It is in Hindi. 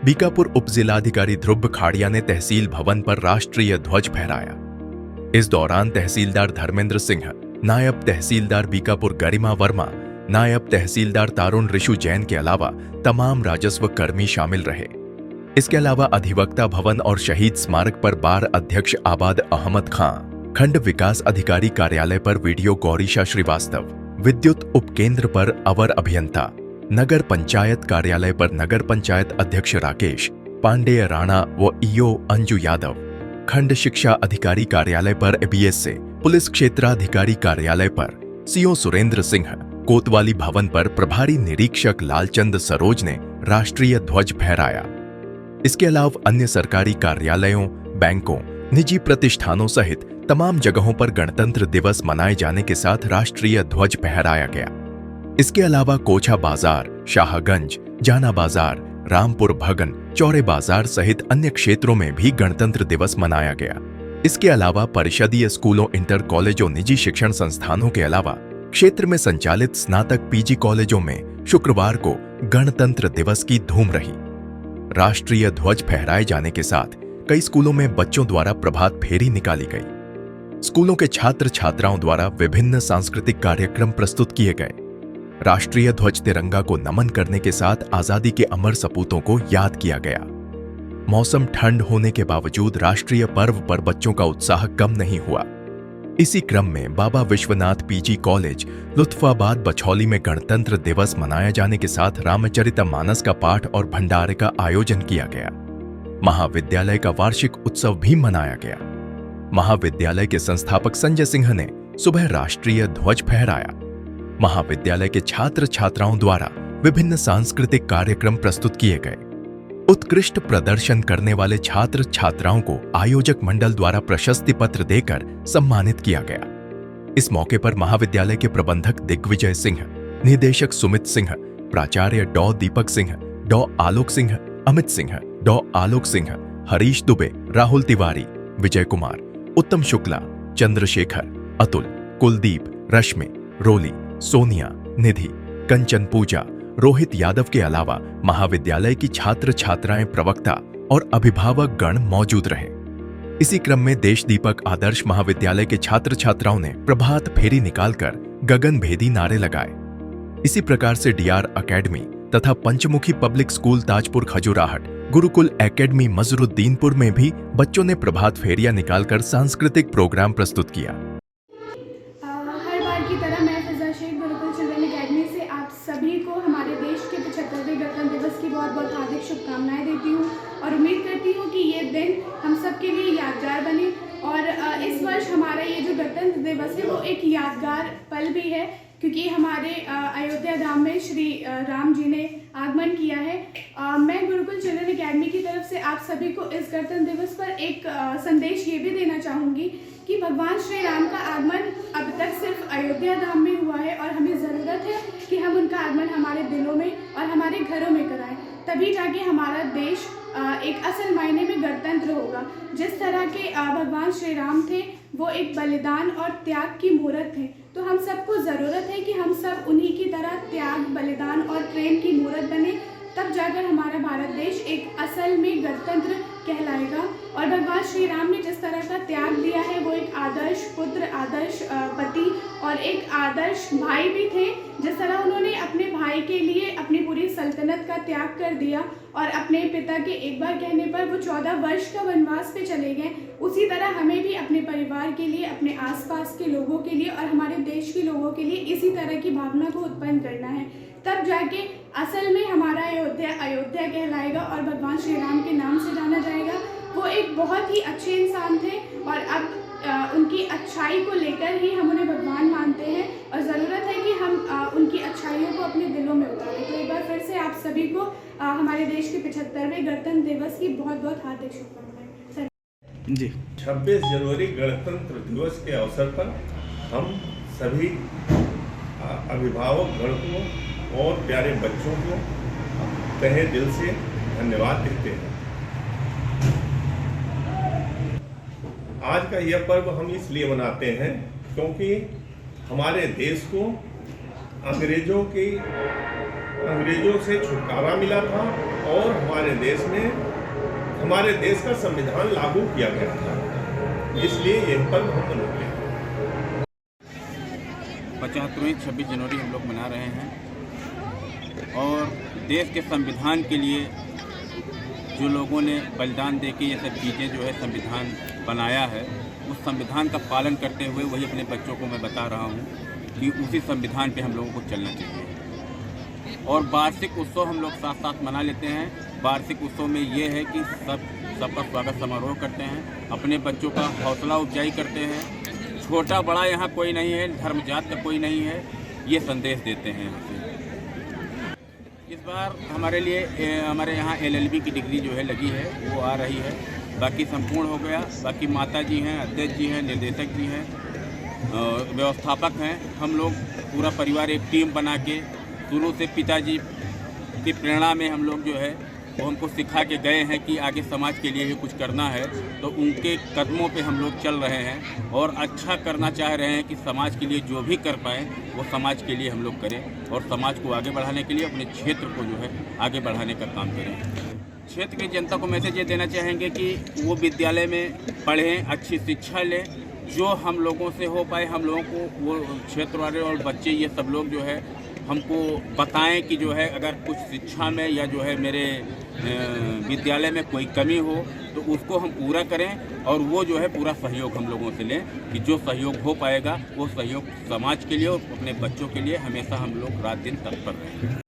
बीकापुर उपजिलाधिकारी ध्रुव खाड़िया ने तहसील भवन पर राष्ट्रीय ध्वज फहराया। इस दौरान तहसीलदार धर्मेंद्र सिंह, नायब तहसीलदार बीकापुर गरिमा वर्मा, नायब तहसीलदार तारुण ऋषु जैन के अलावा तमाम राजस्व कर्मी शामिल रहे। इसके अलावा अधिवक्ता भवन और शहीद स्मारक पर बार अध्यक्ष आबाद अहमद खां, खंड विकास अधिकारी कार्यालय पर वीडियो गौरीशा श्रीवास्तव, विद्युत उपकेंद्र पर अवर अभियंता, नगर पंचायत कार्यालय पर नगर पंचायत अध्यक्ष राकेश पांडेय राणा व ईओ अंजू यादव, खंड शिक्षा अधिकारी कार्यालय पर एबीएसए, पुलिस क्षेत्राधिकारी कार्यालय पर सीओ सुरेंद्र सिंह, कोतवाली भवन पर प्रभारी निरीक्षक लालचंद सरोज ने राष्ट्रीय ध्वज फहराया। इसके अलावा अन्य सरकारी कार्यालयों, बैंकों, निजी प्रतिष्ठानों सहित तमाम जगहों पर गणतंत्र दिवस मनाए जाने के साथ राष्ट्रीय ध्वज फहराया गया। इसके अलावा कोछा बाजार, शाहगंज, जाना बाजार, रामपुर भगन, चौरे बाजार सहित अन्य क्षेत्रों में भी गणतंत्र दिवस मनाया गया। इसके अलावा परिषदीय स्कूलों, इंटर कॉलेजों, निजी शिक्षण संस्थानों के अलावा क्षेत्र में संचालित स्नातक पीजी कॉलेजों में शुक्रवार को गणतंत्र दिवस की धूम रही। राष्ट्रीय ध्वज फहराए जाने के साथ कई स्कूलों में बच्चों द्वारा प्रभात फेरी निकाली गई। स्कूलों के छात्र छात्राओं द्वारा विभिन्न सांस्कृतिक कार्यक्रम प्रस्तुत किए गए। राष्ट्रीय ध्वज तिरंगा को नमन करने के साथ आजादी के अमर सपूतों को याद किया गया। मौसम ठंड होने के बावजूद राष्ट्रीय पर्व पर बच्चों का उत्साह कम नहीं हुआ। इसी क्रम में बाबा विश्वनाथ पीजी कॉलेज, लुत्फाबाद, बछौली में गणतंत्र दिवस मनाया जाने के साथ रामचरितमानस का पाठ और भंडारे का आयोजन किया गया। महाविद्यालय का वार्षिक उत्सव भी मनाया गया। महाविद्यालय के संस्थापक संजय सिंह ने सुबह राष्ट्रीय ध्वज फहराया। महाविद्यालय के छात्र छात्राओं द्वारा विभिन्न सांस्कृतिक कार्यक्रम प्रस्तुत किए गए। उत्कृष्ट प्रदर्शन करने वाले छात्र छात्राओं को आयोजक मंडल द्वारा प्रशस्ति पत्र देकर सम्मानित किया गया। इस मौके पर महाविद्यालय के प्रबंधक दिग्विजय सिंह, निदेशक सुमित सिंह, प्राचार्य डॉ दीपक सिंह, डॉ आलोक सिंह, अमित सिंह, डॉ आलोक सिंह, हरीश दुबे, राहुल तिवारी, विजय कुमार, उत्तम शुक्ला, चंद्रशेखर, अतुल, कुलदीप, रश्मि, रोली, सोनिया, निधि, कंचन पूजा, रोहित यादव के अलावा महाविद्यालय की छात्र छात्राएं, प्रवक्ता और अभिभावक गण मौजूद रहे। इसी क्रम में देश दीपक आदर्श महाविद्यालय के छात्र छात्राओं ने प्रभात फेरी निकालकर गगनभेदी नारे लगाए। इसी प्रकार से डीआर अकेडमी तथा Panchmukhi public school Tajpur Khajurahat, Gurukul academy Majruddinpur में भी बच्चों ने प्रभात फेरियां निकालकर सांस्कृतिक प्रोग्राम प्रस्तुत किया। हर बार की तरह मैं फिजा शेख, गुरुकुल चिल्ड्रन एकेडमी से आप सभी को हमारे देश के 75वें गणतंत्र दिवस की बहुत बहुत हार्दिक शुभकामनाएं देती हूँ और उम्मीद करती हूँ कि ये दिन हम सब के लिए यादगार बने। और इस वर्ष हमारा ये जो गणतंत्र दिवस है वो एक यादगार पल भी है, क्योंकि हमारे अयोध्या धाम में श्री राम जी ने आगमन किया है। मैं गुरुकुल चिल्ड्रन एकेडमी की तरफ से आप सभी को इस गणतंत्र दिवस पर एक संदेश ये भी देना चाहूँगी कि भगवान श्री राम का आगमन अब तक सिर्फ अयोध्या धाम में हुआ है और हमें ज़रूरत है कि हम उनका आगमन हमारे दिलों में और हमारे घरों में कराएं, तभी जाके हमारा देश एक असल मायने में गणतंत्र होगा। जिस तरह के भगवान श्री राम थे वो एक बलिदान और त्याग की मूर्त थे, तो हम सबको ज़रूरत है कि हम सब उन्हीं की तरह त्याग, बलिदान और प्रेम की मूर्त बने, तब जाकर हमारा भारत देश एक असल में गणतंत्र कहलाएगा। और भगवान श्री राम ने जिस तरह का त्याग दिया है वो एक आदर्श पुत्र, आदर्श पति और एक आदर्श भाई भी थे। जिस तरह उन्होंने अपने भाई के लिए अपनी पूरी सल्तनत का त्याग कर दिया और अपने पिता के एक बार कहने पर वो 14 वर्ष का वनवास पे चले गए, उसी तरह हमें भी अपने परिवार के लिए, अपने आसपास के लोगों के लिए और हमारे देश के लोगों के लिए इसी तरह की भावना को उत्पन्न करना है, तब जाके असल में हमारा अयोध्या कहलाएगा और भगवान श्री राम के नाम से जाना जाएगा। वो एक बहुत ही अच्छे इंसान थे और अब उनकी अच्छाई को लेकर ही हम उन्हें भगवान मानते हैं और ज़रूरत है कि हम उनकी अच्छाइयों को अपने दिलों में उतारें। तो एक बार फिर से आप सभी को हमारे देश के 75वें गणतंत्र दिवस की बहुत बहुत हार्दिक शुभकामनाएं। जी, 26 जनवरी गणतंत्र दिवस के अवसर पर हम सभी अभिभावक गण को और प्यारे बच्चों को तहे दिल से धन्यवाद देते हैं। आज का यह पर्व हम इसलिए मनाते हैं क्योंकि हमारे देश को अंग्रेजों की अंग्रेजों से छुटकारा मिला था और हमारे देश का संविधान लागू किया गया था। इसलिए यह पर्व हम मनाते हैं। 75वीं 26 जनवरी हम लोग मना रहे हैं और देश के संविधान के लिए जो लोगों ने बलिदान दे के ये सब चीज़ें जो है संविधान बनाया है, उस संविधान का पालन करते हुए वही अपने बच्चों को मैं बता रहा हूँ कि उसी संविधान पे हम लोगों को चलना चाहिए। और वार्षिक उत्सव हम लोग साथ साथ मना लेते हैं। वार्षिक उत्सव में ये है कि सबका स्वागत समारोह करते हैं, अपने बच्चों का हौसला अफजाई करते हैं। छोटा बड़ा यहाँ कोई नहीं है, धर्म जात का कोई नहीं है, ये संदेश देते हैं। इस बार हमारे यहाँ LLB की डिग्री जो है लगी है, वो आ रही है। बाकी संपूर्ण हो गया। बाकी माता जी हैं, अध्यक्ष जी हैं, निर्देशक जी हैं, व्यवस्थापक हैं। हम लोग पूरा परिवार एक टीम बना के शुरू से पिताजी की प्रेरणा में हम लोग जो है वो हमको सिखा के गए हैं कि आगे समाज के लिए भी कुछ करना है, तो उनके कदमों पे हम लोग चल रहे हैं और अच्छा करना चाह रहे हैं कि समाज के लिए जो भी कर पाएँ वो समाज के लिए हम लोग करें और समाज को आगे बढ़ाने के लिए अपने क्षेत्र को जो है आगे बढ़ाने का काम करें। क्षेत्र की जनता को मैसेज ये देना चाहेंगे कि वो विद्यालय में पढ़ें, अच्छी शिक्षा लें, जो हम लोगों से हो पाए हम लोगों को वो क्षेत्र वाले और बच्चे ये सब लोग जो है हमको बताएं कि जो है अगर कुछ शिक्षा में या जो है मेरे विद्यालय में कोई कमी हो तो उसको हम पूरा करें और वो जो है पूरा सहयोग हम लोगों से लें कि जो सहयोग हो पाएगा वो सहयोग समाज के लिए और अपने बच्चों के लिए हमेशा हम लोग रात दिन तत्पर रहें।